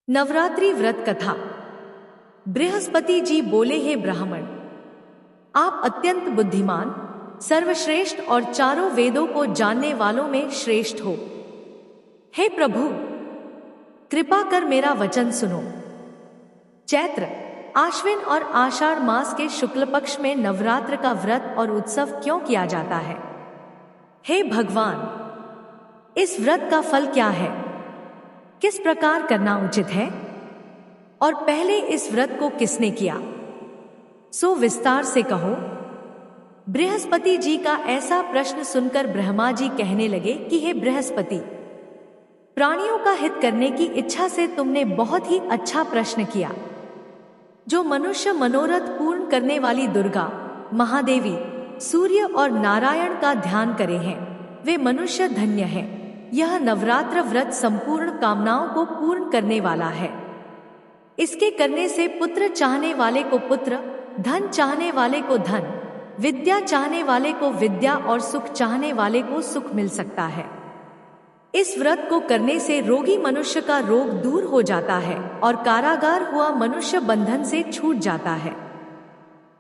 नवरात्रि व्रत कथा। बृहस्पति जी बोले, हे ब्राह्मण, आप अत्यंत बुद्धिमान, सर्वश्रेष्ठ और चारों वेदों को जानने वालों में श्रेष्ठ हो। हे प्रभु, कृपा कर मेरा वचन सुनो। चैत्र, आश्विन और आषाढ़ मास के शुक्ल पक्ष में नवरात्र का व्रत और उत्सव क्यों किया जाता है? हे भगवान, इस व्रत का फल क्या है? किस प्रकार करना उचित है? और पहले इस व्रत को किसने किया, सो विस्तार से कहो। बृहस्पति जी का ऐसा प्रश्न सुनकर ब्रह्मा जी कहने लगे कि हे बृहस्पति, प्राणियों का हित करने की इच्छा से तुमने बहुत ही अच्छा प्रश्न किया। जो मनुष्य मनोरथ पूर्ण करने वाली दुर्गा, महादेवी, सूर्य और नारायण का ध्यान करे हैं, वे मनुष्य धन्य हैं। यह नवरात्र व्रत संपूर्ण कामनाओं को पूर्ण करने वाला है। इसके करने से पुत्र चाहने वाले को पुत्र, धन चाहने वाले को धन, विद्या चाहने वाले को विद्या और सुख चाहने वाले को सुख मिल सकता है। इस व्रत को करने से रोगी मनुष्य का रोग दूर हो जाता है और कारागार हुआ मनुष्य बंधन से छूट जाता है।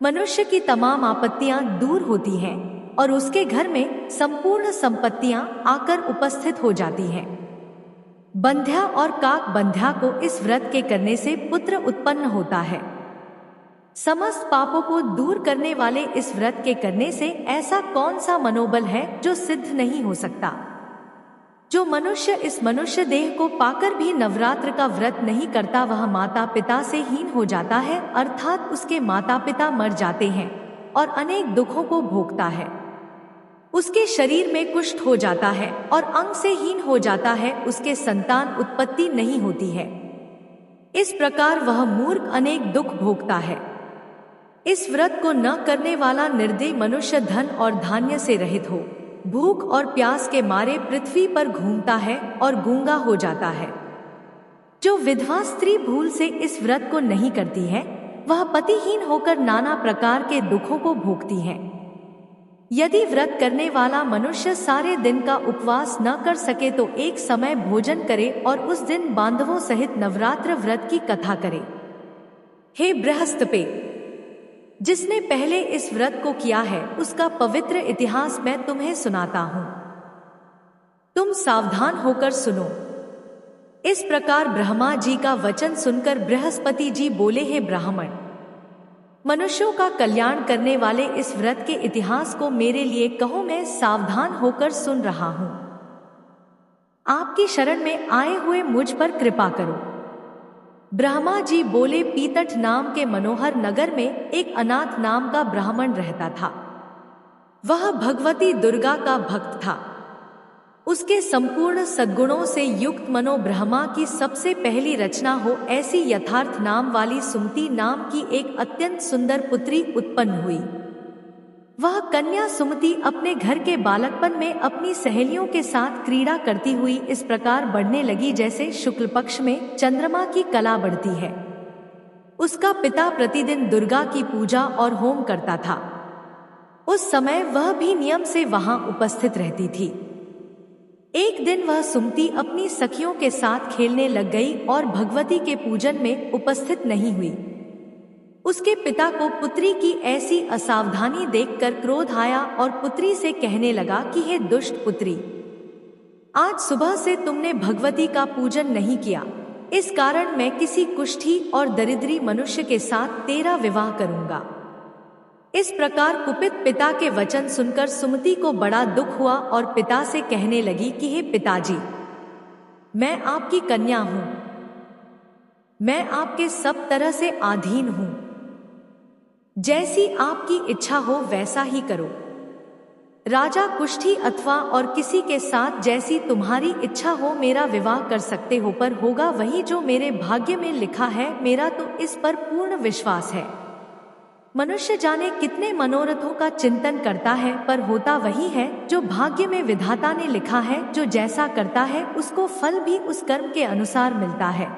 मनुष्य की तमाम आपत्तियां दूर होती हैं और उसके घर में संपूर्ण संपत्तियां आकर उपस्थित हो जाती हैं। बंध्या और काक बंध्या को इस व्रत के करने से पुत्र उत्पन्न होता है। समस्त पापों को दूर करने वाले इस व्रत के करने से ऐसा कौन सा मनोबल है जो सिद्ध नहीं हो सकता? जो मनुष्य इस मनुष्य देह को पाकर भी नवरात्र का व्रत नहीं करता, वह माता पिता से हीन हो जाता है, अर्थात उसके माता पिता मर जाते हैं और अनेक दुखों को भोगता है। उसके शरीर में कुष्ठ हो जाता है और अंग से हीन हो जाता है, उसके संतान उत्पत्ति नहीं होती है। इस प्रकार वह मूर्ख अनेक दुख भोगता है। इस व्रत को न करने वाला निर्दयी मनुष्य धन और धान्य से रहित हो, भूख और प्यास के मारे पृथ्वी पर घूमता है और गूंगा हो जाता है। जो विधवा स्त्री भूल से इस व्रत को नहीं करती है, वह पतिहीन होकर नाना प्रकार के दुखों को भोगती है। यदि व्रत करने वाला मनुष्य सारे दिन का उपवास न कर सके तो एक समय भोजन करे और उस दिन बांधवों सहित नवरात्र व्रत की कथा करे। हे बृहस्पति, जिसने पहले इस व्रत को किया है उसका पवित्र इतिहास मैं तुम्हें सुनाता हूँ। तुम सावधान होकर सुनो। इस प्रकार ब्रह्मा जी का वचन सुनकर बृहस्पति जी बोले, हे ब्राह्मण, मनुष्यों का कल्याण करने वाले इस व्रत के इतिहास को मेरे लिए कहो, मैं सावधान होकर सुन रहा हूं। आपकी शरण में आए हुए मुझ पर कृपा करो। ब्रह्मा जी बोले, पीतठ नाम के मनोहर नगर में एक अनाथ नाम का ब्राह्मण रहता था। वह भगवती दुर्गा का भक्त था। उसके संपूर्ण सद्गुणों से युक्त मनो ब्रह्मा की सबसे पहली रचना हो ऐसी यथार्थ नाम वाली सुमति नाम की एक अत्यंत सुंदर पुत्री उत्पन्न हुई। वह कन्या सुमति अपने घर के बालकपन में अपनी सहेलियों के साथ क्रीड़ा करती हुई इस प्रकार बढ़ने लगी जैसे शुक्ल पक्ष में चंद्रमा की कला बढ़ती है। उसका पिता प्रतिदिन दुर्गा की पूजा और होम करता था। उस समय वह भी नियम से वहां उपस्थित रहती थी। एक दिन वह सुमति अपनी सखियों के साथ खेलने लग गई और भगवती के पूजन में उपस्थित नहीं हुई। उसके पिता को पुत्री की ऐसी असावधानी देखकर क्रोध आया और पुत्री से कहने लगा कि हे दुष्ट पुत्री, आज सुबह से तुमने भगवती का पूजन नहीं किया, इस कारण मैं किसी कुष्ठी और दरिद्री मनुष्य के साथ तेरा विवाह करूंगा। इस प्रकार कुपित पिता के वचन सुनकर सुमति को बड़ा दुख हुआ और पिता से कहने लगी कि हे पिताजी, मैं आपकी कन्या हूं, मैं आपके सब तरह से अधीन हूं, जैसी आपकी इच्छा हो वैसा ही करो। राजा कुष्ठी अथवा और किसी के साथ जैसी तुम्हारी इच्छा हो मेरा विवाह कर सकते हो, पर होगा वही जो मेरे भाग्य में लिखा है। मेरा तो इस पर पूर्ण विश्वास है। मनुष्य जाने कितने मनोरथों का चिंतन करता है, पर होता वही है जो भाग्य में विधाता ने लिखा है। जो जैसा करता है उसको फल भी उस कर्म के अनुसार मिलता है,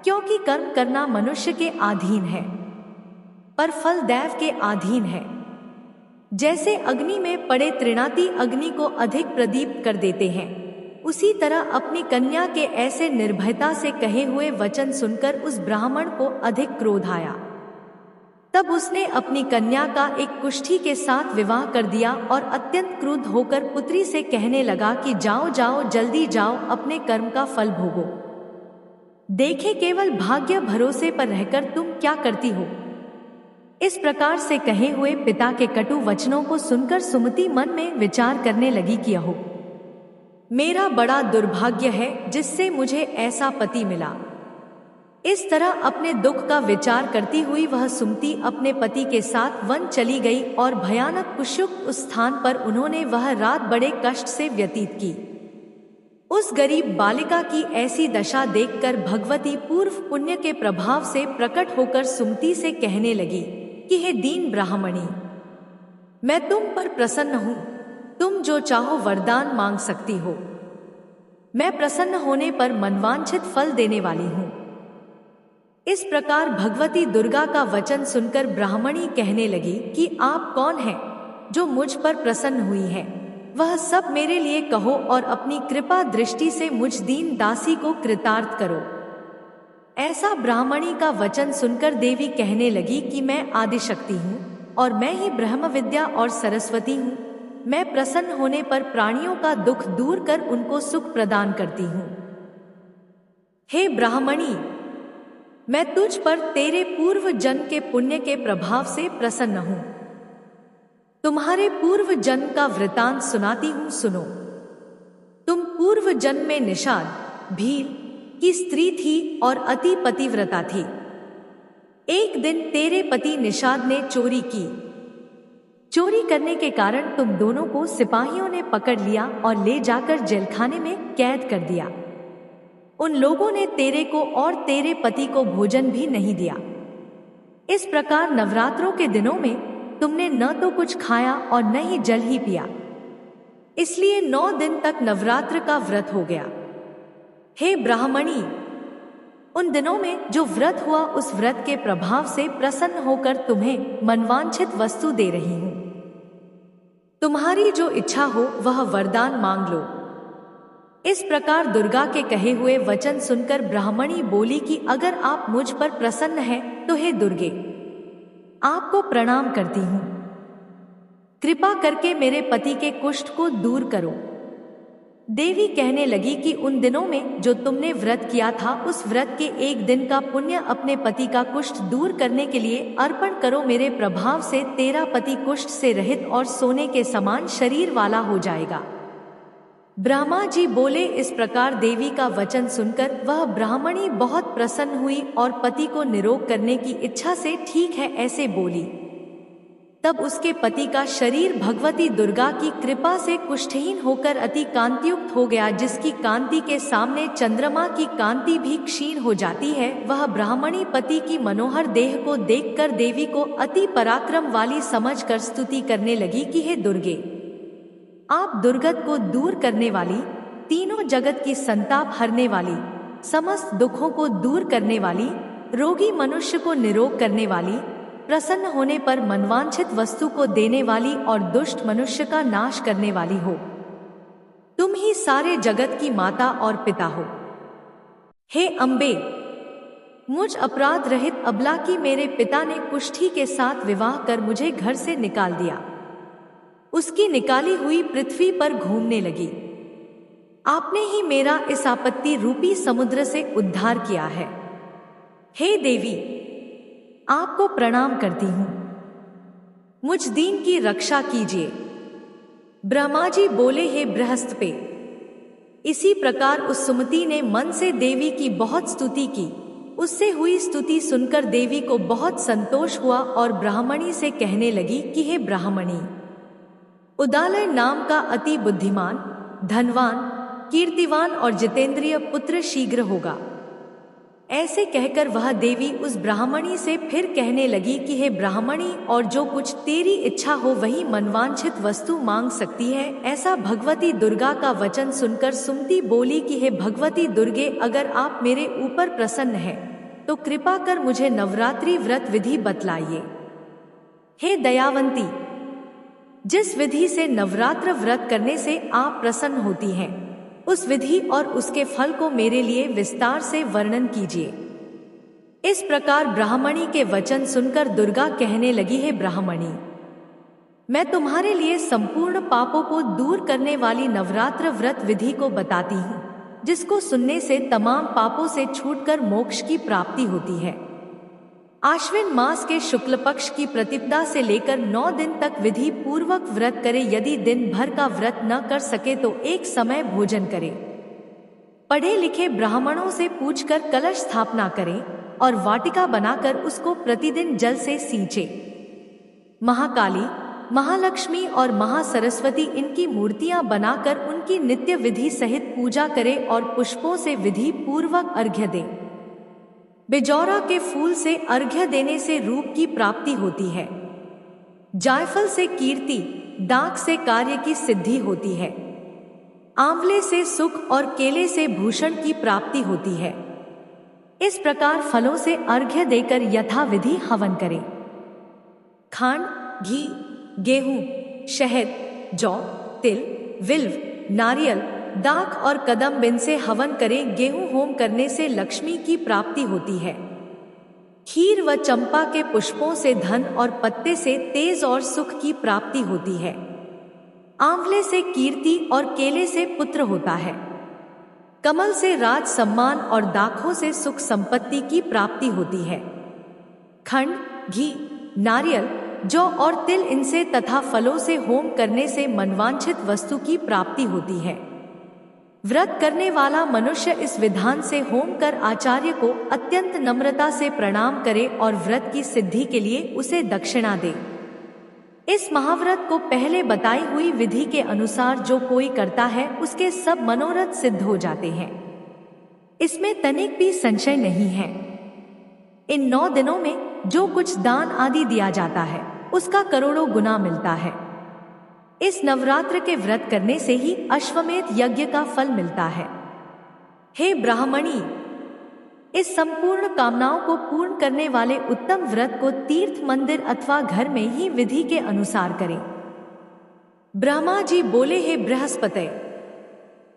क्योंकि कर्म करना मनुष्य के अधीन है पर फल दैव के अधीन है। जैसे अग्नि में पड़े तृणाती अग्नि को अधिक प्रदीप्त कर देते हैं, उसी तरह अपनी कन्या के ऐसे निर्भयता से कहे हुए वचन सुनकर उस ब्राह्मण को अधिक क्रोध आया। तब उसने अपनी कन्या का एक कुष्ठी के साथ विवाह कर दिया और अत्यंत क्रुद्ध होकर पुत्री से कहने लगा कि जाओ जाओ, जल्दी जाओ, अपने कर्म का फल भोगो। देखे केवल भाग्य भरोसे पर रहकर तुम क्या करती हो। इस प्रकार से कहे हुए पिता के कटु वचनों को सुनकर सुमति मन में विचार करने लगी कि यहो, मेरा बड़ा दुर्भाग्य है जिससे मुझे ऐसा पति मिला। इस तरह अपने दुख का विचार करती हुई वह सुमति अपने पति के साथ वन चली गई और भयानक कुष्युक्त उस स्थान पर उन्होंने वह रात बड़े कष्ट से व्यतीत की। उस गरीब बालिका की ऐसी दशा देखकर भगवती पूर्व पुण्य के प्रभाव से प्रकट होकर सुमति से कहने लगी कि हे दीन ब्राह्मणी, मैं तुम पर प्रसन्न हूँ, तुम जो चाहो वरदान मांग सकती हो। मैं प्रसन्न होने पर मनवांछित फल देने वाली हूँ। इस प्रकार भगवती दुर्गा का वचन सुनकर ब्राह्मणी कहने लगी कि आप कौन हैं जो मुझ पर प्रसन्न हुई है, वह सब मेरे लिए कहो और अपनी कृपा दृष्टि से मुझ दीन दासी को कृतार्थ करो। ऐसा ब्राह्मणी का वचन सुनकर देवी कहने लगी कि मैं आदिशक्ति हूँ और मैं ही ब्रह्म विद्या और सरस्वती हूँ। मैं प्रसन्न होने पर प्राणियों का दुख दूर कर उनको सुख प्रदान करती हूँ। हे ब्राह्मणी, मैं तुझ पर तेरे पूर्व जन्म के पुण्य के प्रभाव से प्रसन्न हूँ। तुम्हारे पूर्व जन्म का वृतांत सुनाती हूँ, सुनो। तुम पूर्व जन्म में निषाद, भील की स्त्री थी और अति पतिव्रता थी। एक दिन तेरे पति निषाद ने चोरी की। चोरी करने के कारण तुम दोनों को सिपाहियों ने पकड़ लिया और ले जाकर जेलखाने में कैद कर दिया। उन लोगों ने तेरे को और तेरे पति को भोजन भी नहीं दिया। इस प्रकार नवरात्रों के दिनों में तुमने न तो कुछ खाया और न ही जल ही पिया, इसलिए 9 दिन तक नवरात्र का व्रत हो गया। हे ब्राह्मणी, उन दिनों में जो व्रत हुआ उस व्रत के प्रभाव से प्रसन्न होकर तुम्हें मनवांछित वस्तु दे रही हूं। तुम्हारी जो इच्छा हो वह वरदान मांग लो। इस प्रकार दुर्गा के कहे हुए वचन सुनकर ब्राह्मणी बोली कि अगर आप मुझ पर प्रसन्न हैं तो हे दुर्गे, आपको प्रणाम करती हूँ। कृपा करके मेरे पति के कुष्ठ को दूर करो। देवी कहने लगी कि उन दिनों में जो तुमने व्रत किया था उस व्रत के एक दिन का पुण्य अपने पति का कुष्ठ दूर करने के लिए अर्पण करो। मेरे प्रभाव से तेरा पति कुष्ठ से रहित और सोने के समान शरीर वाला हो जाएगा। ब्रह्मा जी बोले। इस प्रकार देवी का वचन सुनकर वह ब्राह्मणी बहुत प्रसन्न हुई और पति को निरोग करने की इच्छा से ठीक है ऐसे बोली। तब उसके पति का शरीर भगवती दुर्गा की कृपा से कुष्ठहीन होकर अति कांतियुक्त हो गया, जिसकी कांति के सामने चंद्रमा की कांति भी क्षीण हो जाती है। वह ब्राह्मणी पति की मनोहर देह को देखकर देवी को अति पराक्रम वाली समझकर स्तुति करने लगी कि हे दुर्गे, आप दुर्गत को दूर करने वाली, तीनों जगत की संताप हरने वाली, समस्त दुखों को दूर करने वाली, रोगी मनुष्य को निरोग करने वाली, प्रसन्न होने पर मनवांछित वस्तु को देने वाली और दुष्ट मनुष्य का नाश करने वाली हो। तुम ही सारे जगत की माता और पिता हो। हे अम्बे, मुझ अपराध रहित अबला की मेरे पिता ने कुष्ठी के साथ विवाह कर मुझे घर से निकाल दिया। उसकी निकाली हुई पृथ्वी पर घूमने लगी। आपने ही मेरा इस आपत्ति रूपी समुद्र से उद्धार किया है। हे देवी, आपको प्रणाम करती हूं। मुझ दीन की रक्षा कीजिए। ब्रह्मा जी बोले, हे बृहस्पति। इसी प्रकार उस सुमति ने मन से देवी की बहुत स्तुति की। उससे हुई स्तुति सुनकर देवी को बहुत संतोष हुआ और ब्राह्मणी से कहने लगी कि हे ब्राह्मणी, उदालय नाम का अति बुद्धिमान, धनवान, कीर्तिवान और जितेंद्रिय पुत्र शीघ्र होगा। ऐसे कहकर वह देवी उस ब्राह्मणी से फिर कहने लगी कि हे ब्राह्मणी, और जो कुछ तेरी इच्छा हो वही मनवांछित वस्तु मांग सकती है। ऐसा भगवती दुर्गा का वचन सुनकर सुमति बोली कि हे भगवती दुर्गे, अगर आप मेरे ऊपर प्रसन्न हैं तो कृपा कर मुझे नवरात्रि व्रत विधि बतलाइए। हे दयावंती, जिस विधि से नवरात्र व्रत करने से आप प्रसन्न होती हैं उस विधि और उसके फल को मेरे लिए विस्तार से वर्णन कीजिए। इस प्रकार ब्राह्मणी के वचन सुनकर दुर्गा कहने लगी, है ब्राह्मणी, मैं तुम्हारे लिए संपूर्ण पापों को दूर करने वाली नवरात्र व्रत विधि को बताती हूँ, जिसको सुनने से तमाम पापों से छूटकर मोक्ष की प्राप्ति होती है। आश्विन मास के शुक्ल पक्ष की प्रतिपदा से लेकर 9 दिन तक विधि पूर्वक व्रत करे। यदि दिन भर का व्रत न कर सके तो एक समय भोजन करे। पढ़े लिखे ब्राह्मणों से पूछकर कलश स्थापना करे और वाटिका बनाकर उसको प्रतिदिन जल से सींचे। महाकाली, महालक्ष्मी और महासरस्वती इनकी मूर्तियां बनाकर उनकी नित्य विधि सहित पूजा करे और पुष्पों से विधि पूर्वक अर्घ्य दे। बिजौरा के फूल से अर्घ्य देने से रूप की प्राप्ति होती है। जायफल से कीर्ति, डाक से कार्य की सिद्धि होती है। आंवले से सुख और केले से भूषण की प्राप्ति होती है। इस प्रकार फलों से अर्घ्य देकर यथाविधि हवन करें। खांड, घी, गेहूं, शहद, जौ, तिल, विल्व, नारियल, दाख और कदम्ब इनसे हवन करें। गेहूं होम करने से लक्ष्मी की प्राप्ति होती है। खीर व चंपा के पुष्पों से धन और पत्ते से तेज और सुख की प्राप्ति होती है। आंवले से कीर्ति और केले से पुत्र होता है। कमल से राज सम्मान और दाखों से सुख संपत्ति की प्राप्ति होती है। खंड, घी, नारियल, जौ और तिल इनसे तथा फलों से होम करने से मनवांछित वस्तु की प्राप्ति होती है। व्रत करने वाला मनुष्य इस विधान से होम कर आचार्य को अत्यंत नम्रता से प्रणाम करे और व्रत की सिद्धि के लिए उसे दक्षिणा दे। इस महाव्रत को पहले बताई हुई विधि के अनुसार जो कोई करता है उसके सब मनोरथ सिद्ध हो जाते हैं। इसमें तनिक भी संशय नहीं है। इन 9 दिनों में जो कुछ दान आदि दिया जाता है उसका करोड़ों गुना मिलता है। इस नवरात्र के व्रत करने से ही अश्वमेध यज्ञ का फल मिलता है। हे ब्राह्मणी, इस संपूर्ण कामनाओं को पूर्ण करने वाले उत्तम व्रत को तीर्थ, मंदिर अथवा घर में ही विधि के अनुसार करें। ब्रह्मा जी बोले, हे बृहस्पति,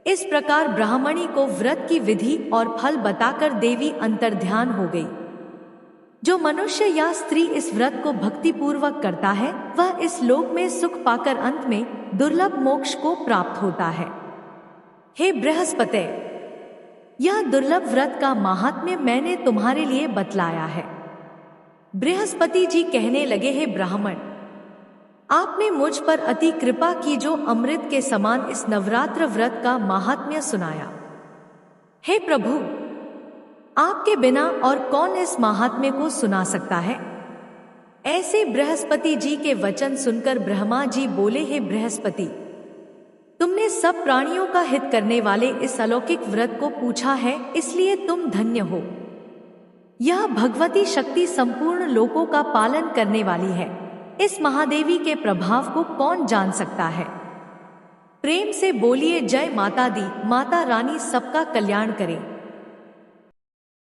इस प्रकार ब्राह्मणी को व्रत की विधि और फल बताकर देवी अंतर्ध्यान हो गई। जो मनुष्य या स्त्री इस व्रत को भक्ति पूर्वक करता है वह इस लोक में सुख पाकर अंत में दुर्लभ मोक्ष को प्राप्त होता है। हे बृहस्पति, यह दुर्लभ व्रत का महात्म्य मैंने तुम्हारे लिए बतलाया है। बृहस्पति जी कहने लगे, हे ब्राह्मण, आपने मुझ पर अति कृपा की जो अमृत के समान इस नवरात्र व्रत का महात्म्य सुनाया। हे प्रभु, आपके बिना और कौन इस महात्म्य को सुना सकता है। ऐसे बृहस्पति जी के वचन सुनकर ब्रह्मा जी बोले, हे बृहस्पति, तुमने सब प्राणियों का हित करने वाले इस अलौकिक व्रत को पूछा है, इसलिए तुम धन्य हो। यह भगवती शक्ति संपूर्ण लोकों का पालन करने वाली है। इस महादेवी के प्रभाव को कौन जान सकता है। प्रेम से बोलिए, जय माता दी, माता रानी सबका कल्याण करे।